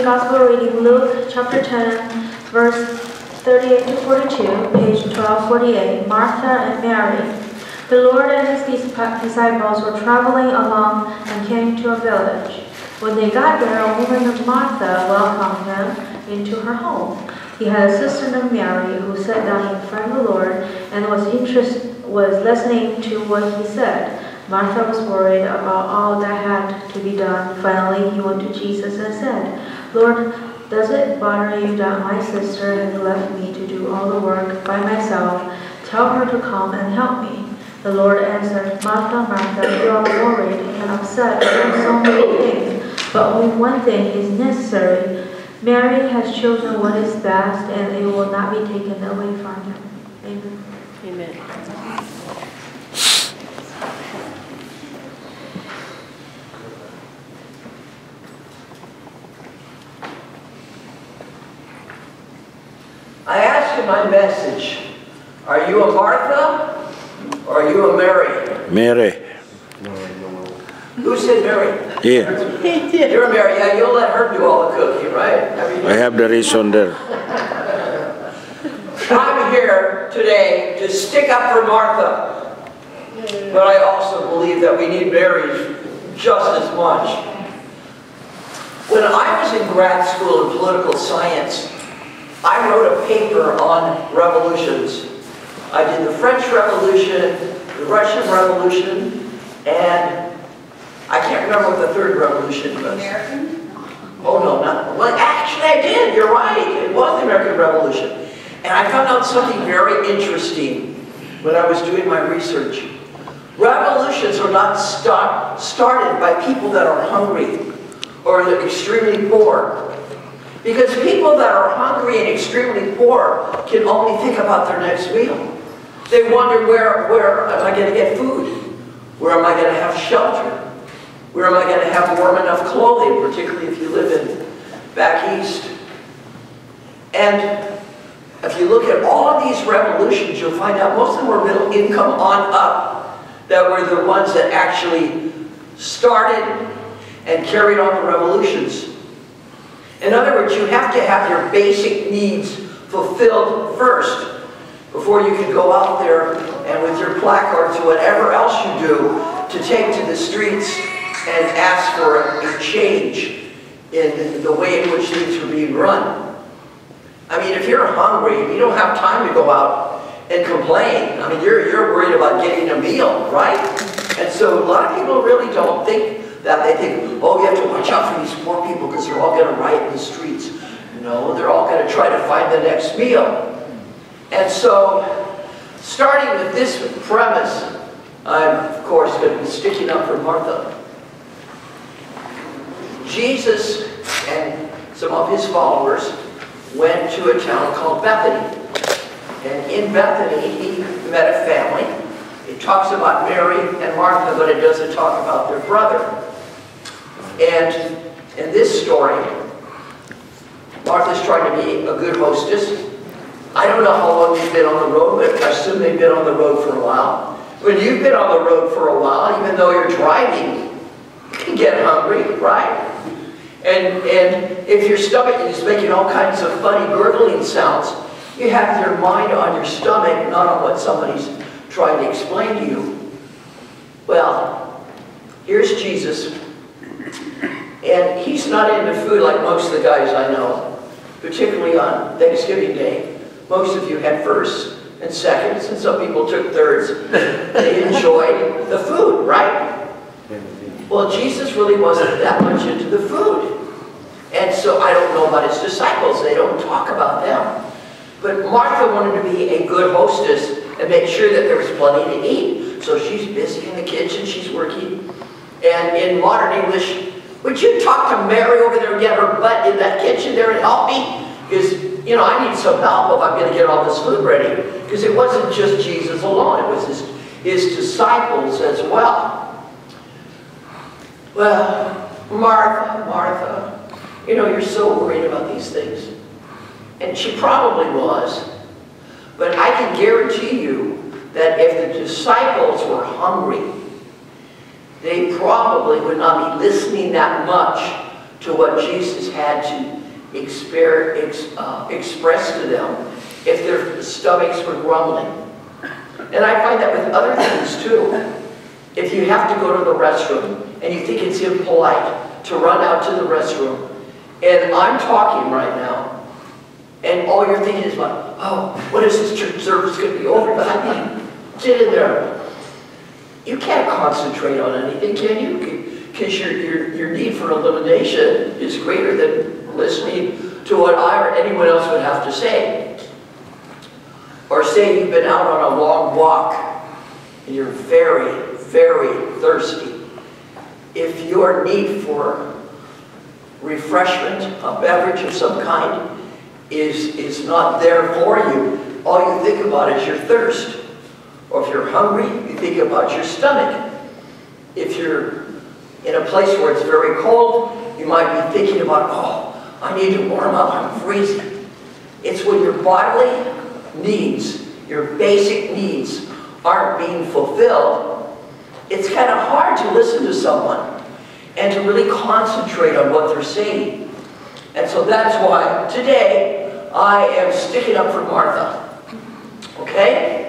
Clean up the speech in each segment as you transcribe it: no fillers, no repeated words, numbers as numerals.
Gospel reading, Luke chapter 10, verse 38 to 42, page 1248, Martha and Mary. The Lord and his disciples were traveling along and came to a village. When they got there, a woman named Martha welcomed him into her home. He had a sister named Mary who sat down in front of the Lord and was listening to what he said. Martha was worried about all that had to be done. Finally, he went to Jesus and said, Lord, does it bother you that my sister has left me to do all the work by myself? Tell her to come and help me. The Lord answered, Martha, Martha, you are worried and upset about so many things, but only one thing is necessary. Mary has chosen what is best, and it will not be taken away from her. Amen. Amen. I asked in my message, are you a Martha or are you a Mary? Mary. Who said Mary? Yeah. You're a Mary. Yeah, you'll let her do all the cooking, right? I have the reason there. I'm here today to stick up for Martha, but I also believe that we need Marys just as much. When I was in grad school in political science, I wrote a paper on revolutions. I did the French Revolution, the Russian Revolution, and I can't remember what the third revolution was. American? Oh no, not, well actually I did, you're right. It was the American Revolution. And I found out something very interesting when I was doing my research. Revolutions are not started by people that are hungry or that are extremely poor. Because people that are hungry and extremely poor can only think about their next meal. They wonder, where am I going to get food? Where am I going to have shelter? Where am I going to have warm enough clothing, particularly if you live in back east? And if you look at all of these revolutions, you'll find out most of them were middle income on up that were the ones that actually started and carried on the revolutions. In other words, you have to have your basic needs fulfilled first before you can go out there and with your placards or whatever else you do to take to the streets and ask for a change in the way in which things are being run. I mean, if you're hungry, you don't have time to go out and complain. I mean, you're worried about getting a meal, right? And so a lot of people really don't think that. They think, oh, you have to watch out for these poor people because they're all going to riot in the streets. No, they're all going to try to find the next meal. And so, starting with this premise, I'm, of course, going to be sticking up for Martha. Jesus and some of his followers went to a town called Bethany. And in Bethany, he met a family. It talks about Mary and Martha, but it doesn't talk about their brother. And in this story, Martha's trying to be a good hostess. I don't know how long you've been on the road, but I assume they've been on the road for a while. When you've been on the road for a while, even though you're driving, you can get hungry, right? And if your stomach is making all kinds of funny gurgling sounds, you have your mind on your stomach, not on what somebody's trying to explain to you. Well, here's Jesus. And he's not into food like most of the guys I know, particularly on Thanksgiving Day. Most of you had firsts and seconds, and some people took thirds. They enjoyed the food, right? Well, Jesus really wasn't that much into the food. And so I don't know about his disciples. They don't talk about them. But Martha wanted to be a good hostess and make sure that there was plenty to eat. So she's busy in the kitchen, she's working. And in modern English, would you talk to Mary over there and get her butt in that kitchen there and help me? Because you know, I need some help if I'm going to get all this food ready. Because it wasn't just Jesus alone, it was his disciples as well. Well, Martha, Martha, you know, you're so worried about these things. And she probably was. But I can guarantee you that if the disciples were hungry, they probably would not be listening that much to what Jesus had to express to them if their stomachs were grumbling. And I find that with other things too. If you have to go to the restroom and you think it's impolite to run out to the restroom, and I'm talking right now, and all you're thinking is about, oh, when is this church service going to be over? Sit in there. You can't concentrate on anything, can you? Because your need for elimination is greater than listening to what I or anyone else would have to say. Or say you've been out on a long walk and you're very, very thirsty. If your need for refreshment, a beverage of some kind, is not there for you, all you think about is your thirst. Or if you're hungry, you think about your stomach. If you're in a place where it's very cold, you might be thinking about, oh, I need to warm up, I'm freezing. It's when your bodily needs, your basic needs, aren't being fulfilled, it's kind of hard to listen to someone and to really concentrate on what they're saying. And so that's why today I am sticking up for Martha. Okay?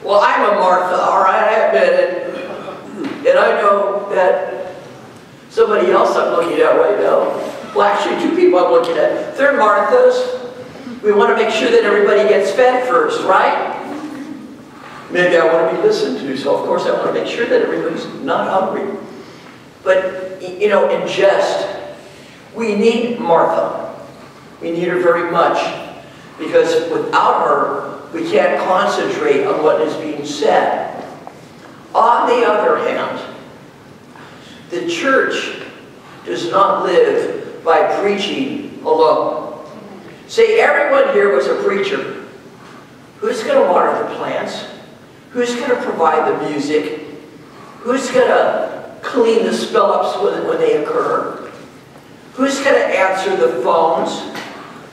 Well, I'm a Martha, all right, I admit it. And I know that somebody else I'm looking at right now, well, actually two people I'm looking at, they're Marthas. We want to make sure that everybody gets fed first, right? Maybe I want to be listened to, so of course I want to make sure that everybody's not hungry. But, you know, in jest, we need Martha. We need her very much, because without her, we can't concentrate on what is being said. On the other hand, the church does not live by preaching alone. Say everyone here was a preacher. Who's going to water the plants? Who's going to provide the music? Who's going to clean the spill-ups when they occur? Who's going to answer the phones?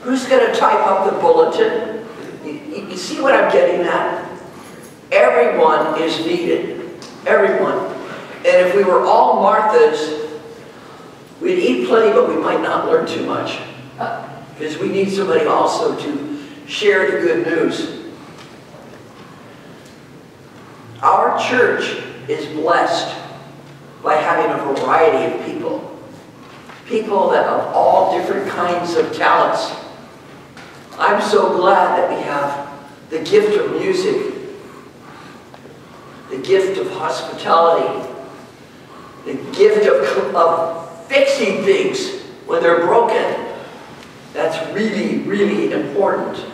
Who's going to type up the bulletin? You see what I'm getting at? Everyone is needed. Everyone. And if we were all Marthas, we'd eat plenty, but we might not learn too much. Because we need somebody also to share the good news. Our church is blessed by having a variety of people. People that have all different kinds of talents. I'm so glad that we have the gift of music, the gift of hospitality, the gift of fixing things when they're broken. That's really, really important.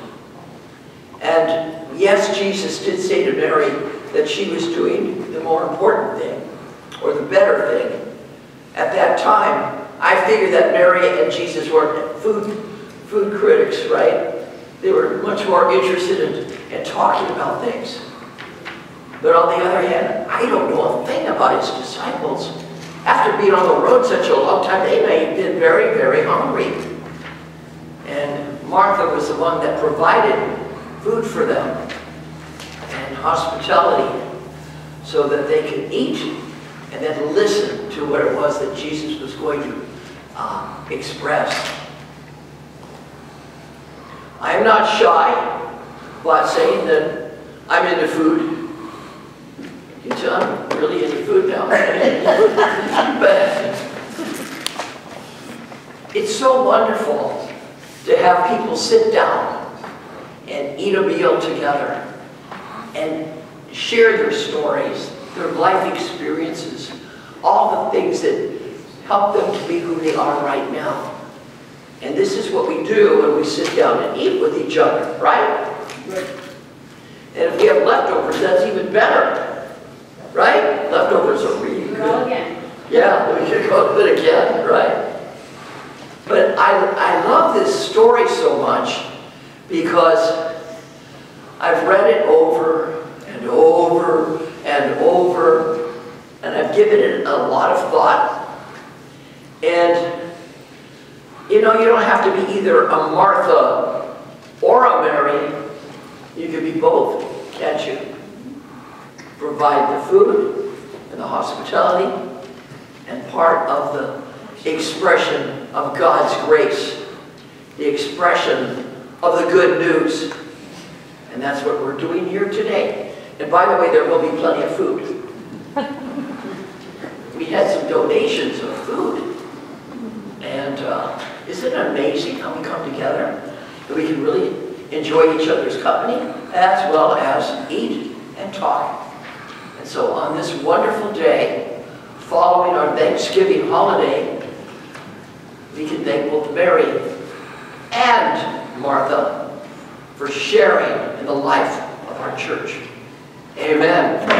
And yes, Jesus did say to Mary that she was doing the more important thing, or the better thing. At that time, I figured that Mary and Jesus weren't food critics, right? They were much more interested in talking about things. But on the other hand, I don't know a thing about his disciples. After being on the road such a long time, they may have been very, very hungry. And Martha was the one that provided food for them and hospitality so that they could eat and then listen to what it was that Jesus was going to express. I am not shy about saying that I'm into food. You can tell I'm really into food now. But it's so wonderful to have people sit down and eat a meal together and share their stories, their life experiences, all the things that help them to be who they are right now. And this is what we do when we sit down and eat with each other, right? And if we have leftovers, that's even better, right? Leftovers are really good. Go again. Yeah, we could go with it again, right? But I love this story so much because I've read it over and over and over, and I've given it a lot of thought. And, you know, you don't have to be either a Martha or a Mary. You could be both, can't you? Provide the food and the hospitality and part of the expression of God's grace, the expression of the good news. And that's what we're doing here today. And by the way, there will be plenty of food. We had some donations of food. And isn't it amazing how we come together? That we can really enjoy each other's company as well as eat and talk. And so on this wonderful day, following our Thanksgiving holiday, we can thank both Mary and Martha for sharing in the life of our church. Amen.